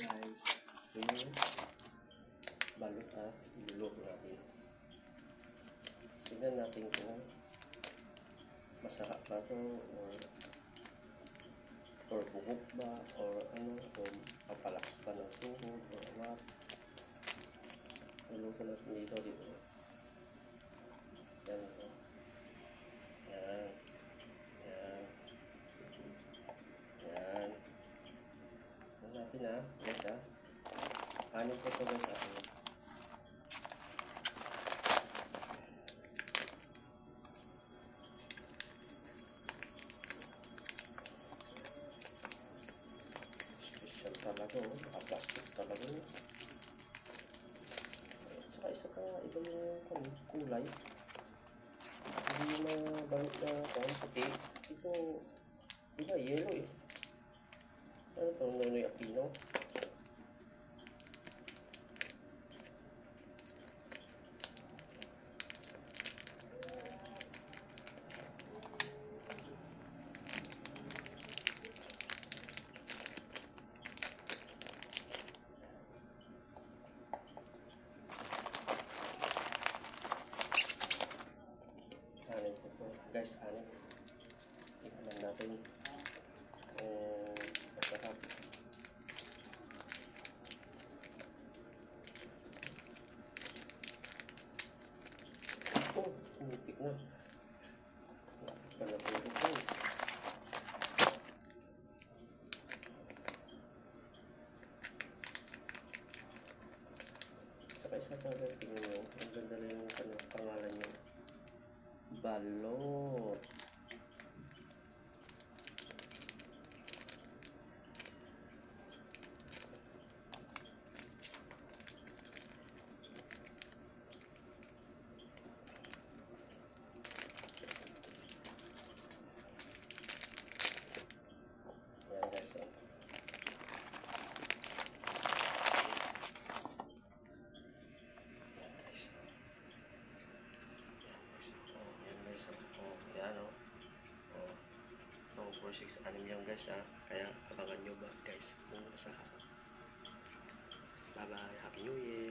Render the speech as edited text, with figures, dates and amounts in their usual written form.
guys, yung balot ilulog natin. Tignan natin kung masarap ba ito or bugok ba or ano, kung papalakas pa ng tuhod or what. Ilulog natin dito. Yan ito. Yan. Yan. Yan. Yan natin guys Anin po ito guys Special talaga plastic talaga Saka isa pa iba yung kulay. Hindi yung mga balot na puti. Ito, iba yellow Ano ito? Nonoy Aquino? Anin po ito. Guys, anin. Tingnan natin masarap. Umitik na. Pala po ito guys. Saka isa pa guys, tingnan nyo. Ang ganda na yung pangalan nyo. Balot. Yan guys Yan 4-6 anim yan guys Kaya abangan nyo ba guys kung masarap. Bye bye, happy new year.